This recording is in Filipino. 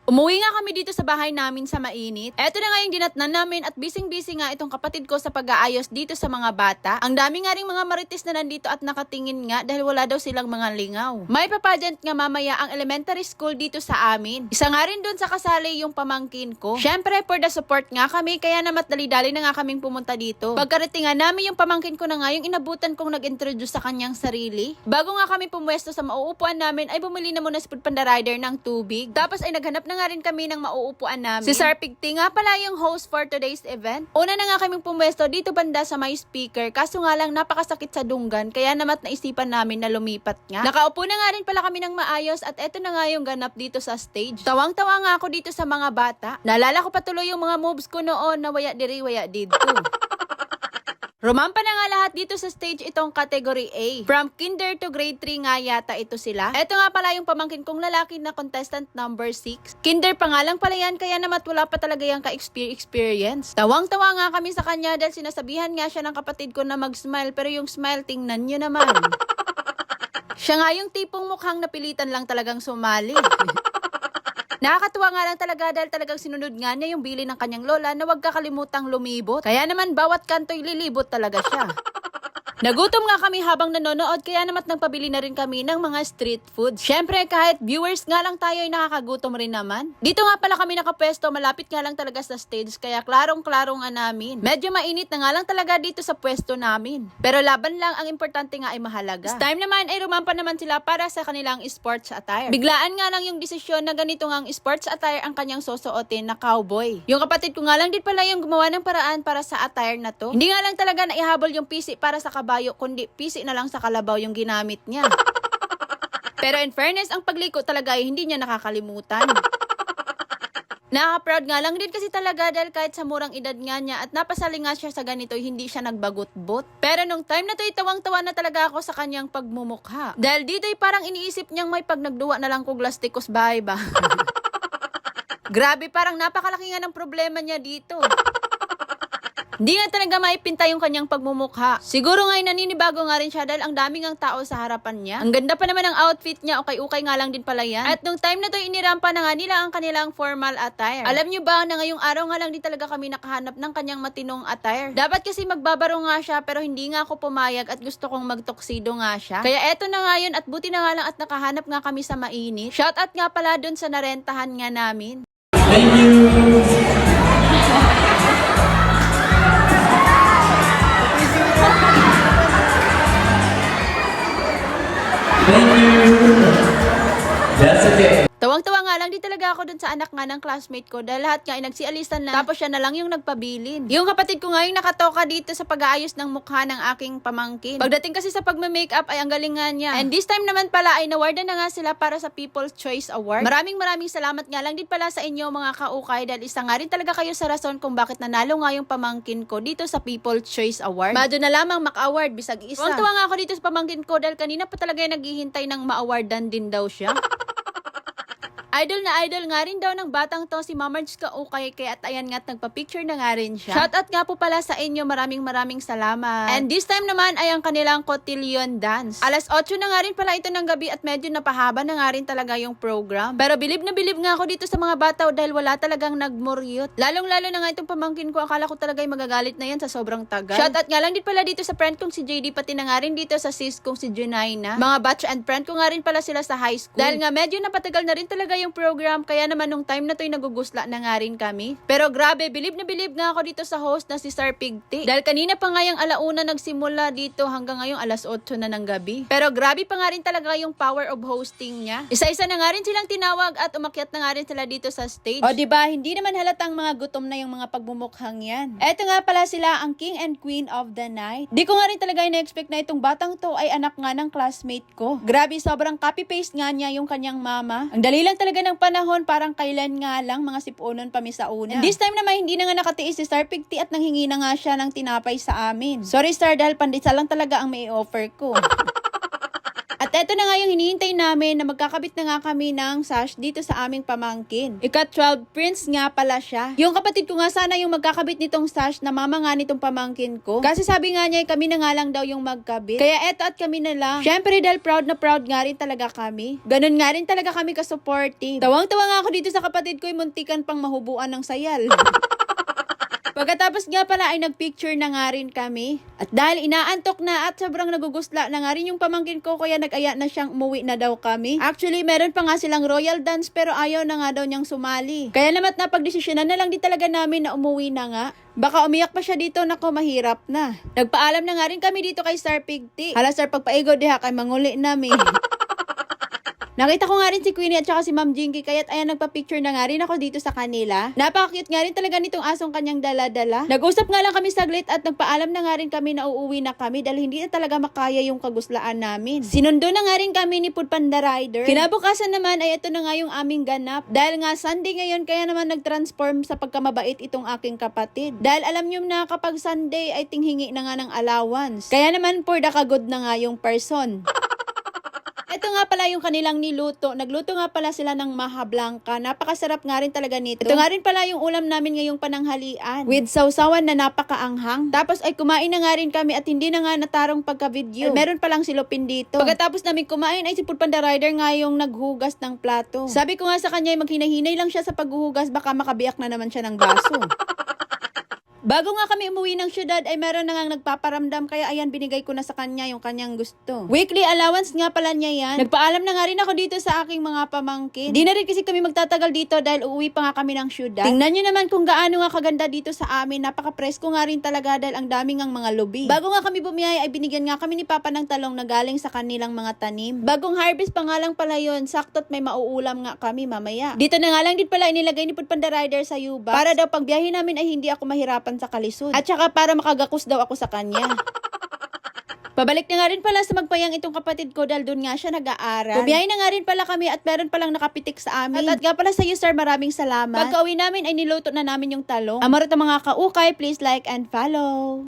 Umuwi nga kami dito sa bahay namin sa mainit. Eto na nga yung dinatnan namin at bising-busy nga itong kapatid ko sa pag-aayos dito sa mga bata. Ang dami nga ring mga marites na nandito at nakatingin nga dahil wala daw silang mga lingaw. May papageant nga mamaya ang elementary school dito sa amin. Isa nga rin dun sa kasali yung pamangkin ko. Syempre for the support nga kami kaya namat dali-dali na nga kaming pumunta dito. Pagkarating nga namin yung pamangkin ko na nga yung inabutan kong nag-introduce sa kanyang sarili. Bago nga kami pumwesto sa mauupuan namin ay bumili na muna si Panda Rider ng tubig. Tapos ay naghanap na nga rin kami ng mauupuan namin. Si Sir Pigty nga pala yung host for today's event. Una na nga kaming pumwesto dito banda sa may speaker. Kaso nga lang napakasakit sa dunggan. Kaya namat naisipan namin na lumipat nga. Nakaupo na nga rin pala kami ng maayos at eto na nga yung ganap dito sa stage. Tawang-tawa nga ako dito sa mga bata. Naalala ko patuloy yung mga moves ko noon na waya diri waya dito. Rumampa na nga lahat dito sa stage itong category A. From kinder to grade 3 nga yata ito sila. Ito nga pala yung pamangkin kong lalaki na contestant number 6. Kinder pa nga lang pala yan kaya namat wala pa talaga yung ka-experience. Tawang-tawa nga kami sa kanya dahil sinasabihan nga siya ng kapatid ko na mag-smile pero yung smile tingnan nyo naman. Siya nga yung tipong mukhang napilitan lang talagang sumali. Nakakatuwa nga lang talaga dahil talagang sinunod nga niya yung bili ng kanyang lola na huwag kakalimutang lumibot. Kaya naman bawat kanto'y lilibot talaga siya. Nagutom nga kami habang nanonood kaya naman nagpabili na rin kami ng mga street food. Syempre kahit viewers nga lang tayo ay nakakagutom rin naman. Dito nga pala kami nakapwesto, malapit nga lang talaga sa stage kaya klarong-klaro nga namin. Medyo mainit na nga lang talaga dito sa pwesto namin. Pero laban lang, ang importante nga ay mahalaga. This time naman ay rumampa naman sila para sa kanilang sports attire. Biglaan nga lang yung desisyon na ganito ngang sports attire ang kanyang susuotin na cowboy. Yung kapatid ko nga lang din pala yung gumawa ng paraan para sa attire na to. Hindi nga lang talaga naihabol yung pisi para sa kabayo, kundi pisi na lang sa kalabaw yung ginamit niya. Pero in fairness, ang pagliko talaga ay hindi niya nakakalimutan. Nakaka-proud nga lang din kasi talaga dahil kahit sa murang edad nga niya at napasali nga siya sa ganito, hindi siya nagbagot-bot. Pero nung time na to, tawang-tawa na talaga ako sa kanyang pagmumukha. Dahil dito parang iniisip niyang may pag nagduwa na lang ko glasticos bahay ba? Grabe, parang napakalaki nga ng problema niya dito. Di nga talaga maipinta yung kanyang pagmumukha. Siguro nga'y naninibago nga rin siya dahil ang daming ang tao sa harapan niya. Ang ganda pa naman ng outfit niya, ukay-ukay nga lang din pala yan. At nung time na to, inirampa na nga nila ang kanilang formal attire. Alam nyo ba na ngayong araw nga lang din talaga kami nakahanap ng kanyang matinong attire. Dapat kasi magbabaro nga siya pero hindi nga ako pumayag at gusto kong magtoksido nga siya. Kaya eto na nga yun at buti na nga lang at nakahanap nga kami sa mainit. Shoutout nga pala dun sa narentahan nga namin. Thank you. Thank you. That's okay. Tawang-tawa nga lang di talaga ako dun sa anak nga ng classmate ko dahil lahat nga ay nagsialisan na tapos siya na lang yung nagpabilin. Yung kapatid ko nga yung nakatoka dito sa pag-aayos ng mukha ng aking pamangkin. Pagdating kasi sa pagme-makeup ay ang galing nga niya. And this time naman pala ay nawardan na nga sila para sa People's Choice Award. Maraming salamat nga lang din pala sa inyo mga kaukay dahil isa nga rin talaga kayo sa rason kung bakit nanalo nga yung pamangkin ko dito sa People's Choice Award. Mado na lamang maka-award bisag isa. Tawang-tawa nga ako dito sa pamangkin ko dahil kanina pa talaga yung naghihintay ng ma-awardan din daw siya. Idol na idol nga rin daw ng batang to si Mamards Kaukay kaya at ayan nga't nagpa-picture na nga rin siya. Shoutout nga po pala sa inyo, maraming salamat. And this time naman ay ang kanilang cotillion dance. Alas 8 na nga rin pala ito ng gabi at medyo napahaba na nga rin talaga yung program. Pero bilib na bilib nga ako dito sa mga bata dahil wala talagang nagmuryot. Lalong-lalo na nga itong pamangkin ko, akala ko talaga ay magagalit na yan sa sobrang tagal. Shoutout nga lang din pala dito sa friend kong si JD pati na nga rin dito sa sis kong si Junaina. Mga batch and friend ko nga rin pala sila sa high school. Dahil nga medyo napatagal na rin talaga yung program kaya naman nung time na to'y nagugusla na nga rin kami. Pero grabe, bilib na bilib nga ako dito sa host na si Sir Pigty. Dahil kanina pa nga yung alauna nagsimula dito hanggang ngayong alas 8 na ng gabi. Pero grabe pa nga rin talaga yung power of hosting niya. Isa-isa na nga rin silang tinawag at umakyat na nga rin sila dito sa stage. O diba, hindi naman halatang mga gutom na yung mga pagmumukhang yan. Eto nga pala sila ang king and queen of the night. Di ko nga rin talaga na-expect na itong batang to ay anak nga ng classmate ko. Grabe, sobrang copy-paste nga niya yung kanyang mama. Ang dali lang talaga ng panahon, parang kailan nga lang mga sipunon pa sa una. And this time naman, hindi na nga nakatiis si Sir Pigty at nanghingi na nga siya ng tinapay sa amin. Sorry sir, dahil pandesal lang talaga ang may offer ko. At eto na nga yung hinihintay namin na magkakabit na nga kami ng sash dito sa aming pamangkin. Ika-12 prince nga pala siya. Yung kapatid ko nga sana yung magkakabit nitong sash na mama nga nitong pamangkin ko. Kasi sabi nga niya kami na nga lang daw yung magkabit. Kaya eto at kami na lang. Syempre dahil proud na proud nga rin talaga kami. Ganun nga rin talaga kami ka-supportive. Tawang-tawa nga ako dito sa kapatid ko, muntikan pang mahubuan ng sayal. Pagkatapos nga pala ay nagpicture na nga rin kami. At dahil inaantok na at sobrang nagugusla na nga rin yung pamangkin ko, kaya nag-aya na siyang umuwi na daw kami. Actually, meron pa nga silang royal dance pero ayaw na nga daw niyang sumali. Kaya naman napagdesisyonan na lang di talaga namin na umuwi na nga. Baka umiyak pa siya dito, nako mahirap na. Nagpaalam na nga rin kami dito kay Sir Pigty. Hala Sir, pagpaigo diha kay manguli namin. Nakita ko nga rin si Queenie at saka si Ma'am Jinky, kaya't ayan nagpa-picture na nga rin ako dito sa kanila. Napaka-cute nga rin talaga nitong asong kanyang dala-dala. Nag-usap nga lang kami saglit at nagpaalam na nga rin kami na uuwi na kami dahil hindi na talaga makaya yung kaguslaan namin. Sinundo na nga rin kami ni Food Panda Rider. Kinabukasan naman ay ito na nga yung aming ganap. Dahil nga Sunday ngayon, kaya naman nag-transform sa pagkamabait itong aking kapatid. Dahil alam nyo na kapag Sunday ay tinghingi na nga ng allowance. Kaya naman for the kagod na nga yung person. Ito nga pala yung kanilang niluto. Nagluto nga pala sila ng maha blanca. Napakasarap nga rin talaga nito. Ito nga rin pala yung ulam namin ngayong pananghalian. With sausawan na napakaanghang. Tapos ay kumain na nga rin kami at hindi na nga natarong pagka-video. Meron palang silupin dito. Pagkatapos namin kumain ay si Food Panda Rider nga yung naghugas ng plato. Sabi ko nga sa kanya, maghinahinay lang siya sa paghuhugas, baka makabiyak na naman siya ng baso. Bago nga kami umuwi ng syudad ay meron na nga nagpaparamdam, kaya ayan binigay ko na sa kanya yung kanyang gusto. Weekly allowance nga pala niya yan. Nagpaalam na nga rin ako dito sa aking mga pamangkin. Di na rin kasi kami magtatagal dito dahil uuwi pa nga kami ng syudad. Tingnan nyo naman kung gaano nga kaganda dito sa amin. Napaka-presko nga rin talaga dahil ang daming ang mga lubi. Bago nga kami bumiyay ay binigyan nga kami ni Papa ng talong na galing sa kanilang mga tanim. Bagong harvest pa nga lang pala yun. Sakto't may mauulam nga kami mamaya. Dito na nga lang din pala inilagay ni Food Panda Rider sa U-Box para daw pag biyahe namin ay hindi ako mahirapan sa kalisod. At saka para makagakus daw ako sa kanya. Pabalik na nga rin pala sa Magpayang itong kapatid ko dahil doon nga siya nag-aaral. Bumiyahe na nga rin pala kami at meron palang nakapitik sa amin. At nga pala sa iyo sir, maraming salamat. Pagka-uwi namin ay niluto na namin yung talong. Amorot ang mga kaukay, please like and follow.